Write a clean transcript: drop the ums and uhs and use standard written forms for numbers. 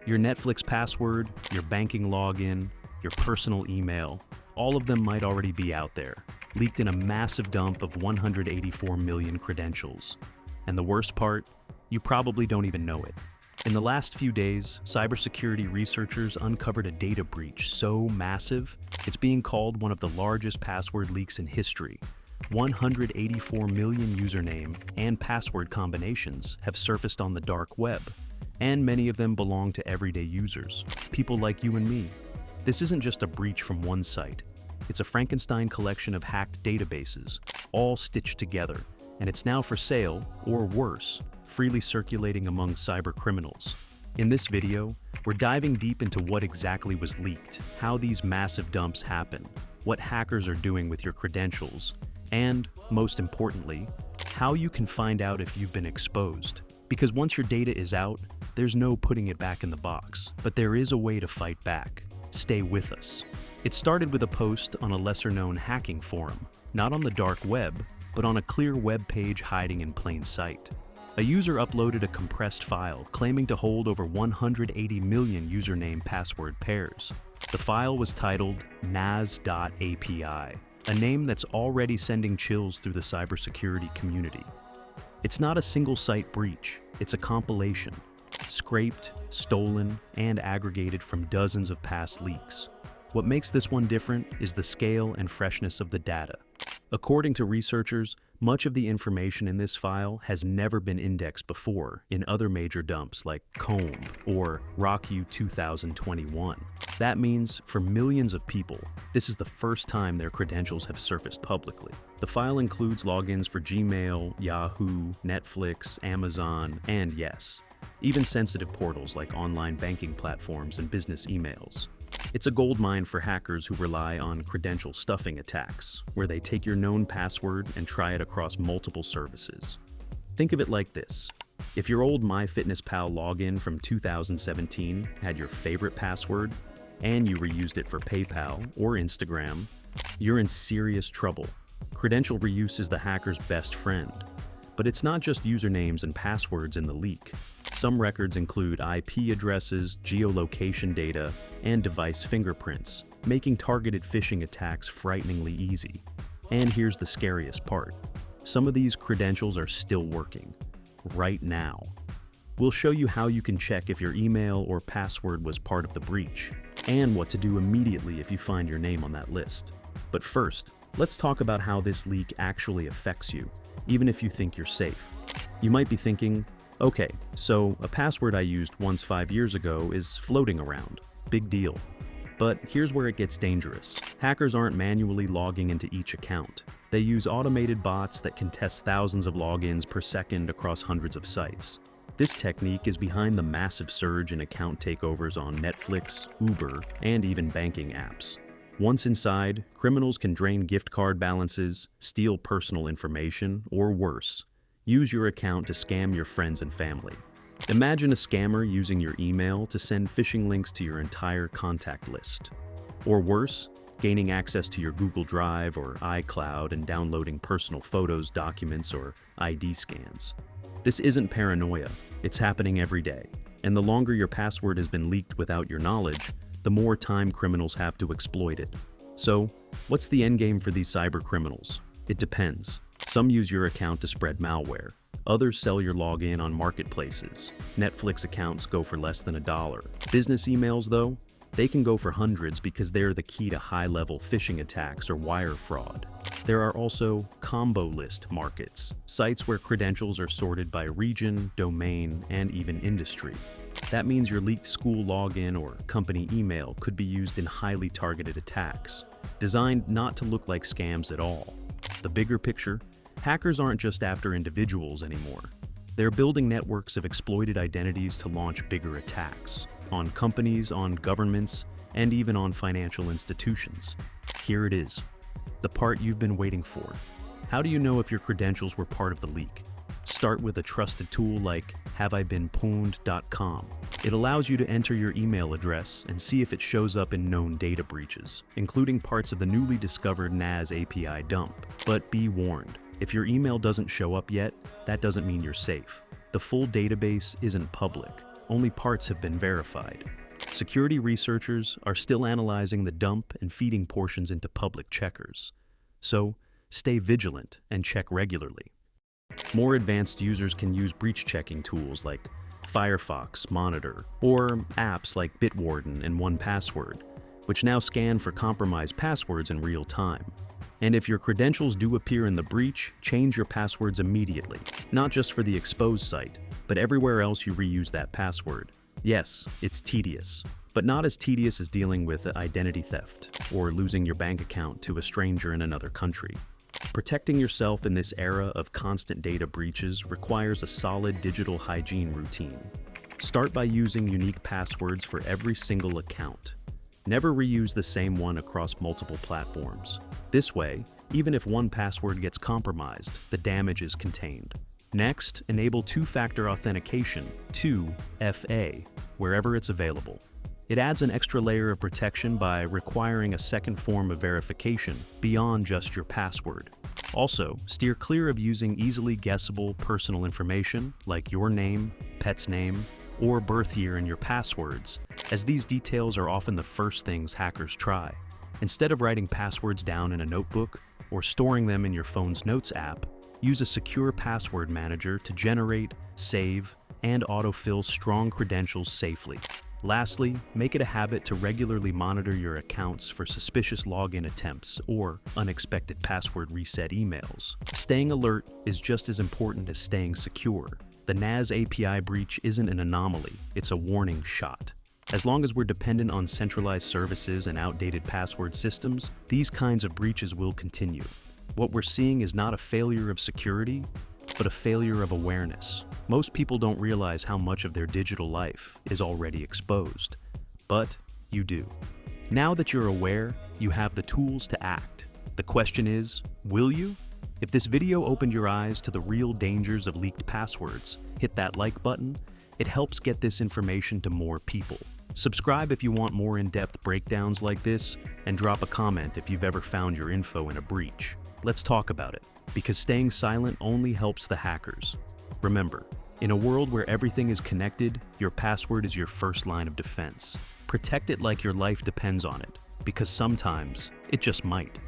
Your Netflix password, your banking login, your personal email, all of them might already be out there, leaked in a massive dump of 184 million credentials. And the worst part, you probably don't even know it. In the last few days, cybersecurity researchers uncovered a data breach so massive, it's being called one of the largest password leaks in history. 184 million username and password combinations have surfaced on the dark web, and many of them belong to everyday users, people like you and me. This isn't just a breach from one site. It's a Frankenstein collection of hacked databases, all stitched together, and it's now for sale, or worse, freely circulating among cyber criminals. In this video, we're diving deep into what exactly was leaked, how these massive dumps happen, what hackers are doing with your credentials, and, most importantly, how you can find out if you've been exposed. Because once your data is out, there's no putting it back in the box. But there is a way to fight back. Stay with us. It started with a post on a lesser-known hacking forum, not on the dark web, but on a clear web page hiding in plain sight. A user uploaded a compressed file claiming to hold over 180 million username password pairs. The file was titled nas.api, a name that's already sending chills through the cybersecurity community. It's not a single-site breach, it's a compilation, scraped, stolen, and aggregated from dozens of past leaks. What makes this one different is the scale and freshness of the data. According to researchers, much of the information in this file has never been indexed before in other major dumps like Comb or RockU 2021. That means, for millions of people, this is the first time their credentials have surfaced publicly. The file includes logins for Gmail, Yahoo, Netflix, Amazon, and yes, even sensitive portals like online banking platforms and business emails. It's a goldmine for hackers who rely on credential stuffing attacks, where they take your known password and try it across multiple services. Think of it like this. If your old MyFitnessPal login from 2017 had your favorite password, and you reused it for PayPal or Instagram, you're in serious trouble. Credential reuse is the hacker's best friend. But it's not just usernames and passwords in the leak. Some records include IP addresses, geolocation data, and device fingerprints, making targeted phishing attacks frighteningly easy. And here's the scariest part. Some of these credentials are still working, right now. We'll show you how you can check if your email or password was part of the breach, and what to do immediately if you find your name on that list. But first, let's talk about how this leak actually affects you, even if you think you're safe. You might be thinking, okay, so a password I used once 5 years ago is floating around. Big deal. But here's where it gets dangerous. Hackers aren't manually logging into each account. They use automated bots that can test thousands of logins per second across hundreds of sites. This technique is behind the massive surge in account takeovers on Netflix, Uber, and even banking apps. Once inside, criminals can drain gift card balances, steal personal information, or worse, use your account to scam your friends and family. Imagine a scammer using your email to send phishing links to your entire contact list. Or worse, gaining access to your Google Drive or iCloud and downloading personal photos, documents, or ID scans. This isn't paranoia, it's happening every day. And the longer your password has been leaked without your knowledge, the more time criminals have to exploit it. So, what's the endgame for these cyber criminals? It depends. Some use your account to spread malware. Others sell your login on marketplaces. Netflix accounts go for less than $1. Business emails, though, they can go for hundreds because they're the key to high-level phishing attacks or wire fraud. There are also combo list markets, sites where credentials are sorted by region, domain, and even industry. That means your leaked school login or company email could be used in highly targeted attacks, designed not to look like scams at all. The bigger picture, hackers aren't just after individuals anymore. They're building networks of exploited identities to launch bigger attacks on companies, on governments, and even on financial institutions. Here it is, the part you've been waiting for. How do you know if your credentials were part of the leak? Start with a trusted tool like haveibeenpwned.com. It allows you to enter your email address and see if it shows up in known data breaches, including parts of the newly discovered NAS API dump. But be warned, if your email doesn't show up yet, that doesn't mean you're safe. The full database isn't public. only parts have been verified. Security researchers are still analyzing the dump and feeding portions into public checkers. So, stay vigilant and check regularly. More advanced users can use breach checking tools like Firefox, Monitor, or apps like Bitwarden and 1Password, which now scan for compromised passwords in real time. And if your credentials do appear in the breach, change your passwords immediately, not just for the exposed site, but everywhere else you reuse that password. Yes, it's tedious, but not as tedious as dealing with identity theft or losing your bank account to a stranger in another country. Protecting yourself in this era of constant data breaches requires a solid digital hygiene routine. Start by using unique passwords for every single account. Never reuse the same one across multiple platforms. This way, even if one password gets compromised, the damage is contained. Next, enable two-factor authentication, 2FA, wherever it's available. It adds an extra layer of protection by requiring a second form of verification beyond just your password. Also, steer clear of using easily guessable personal information like your name, pet's name, or birth year in your passwords, as these details are often the first things hackers try. Instead of writing passwords down in a notebook or storing them in your phone's Notes app, use a secure password manager to generate, save, and autofill strong credentials safely. Lastly, make it a habit to regularly monitor your accounts for suspicious login attempts or unexpected password reset emails. Staying alert is just as important as staying secure. The NAS API breach isn't an anomaly, it's a warning shot. As long as we're dependent on centralized services and outdated password systems, these kinds of breaches will continue. What we're seeing is not a failure of security, but a failure of awareness. Most people don't realize how much of their digital life is already exposed, but you do. Now that you're aware, you have the tools to act. The question is, will you? If this video opened your eyes to the real dangers of leaked passwords, hit that like button. It helps get this information to more people. Subscribe if you want more in-depth breakdowns like this, and drop a comment if you've ever found your info in a breach. Let's talk about it, because staying silent only helps the hackers. Remember, in a world where everything is connected, your password is your first line of defense. Protect it like your life depends on it, because sometimes it just might.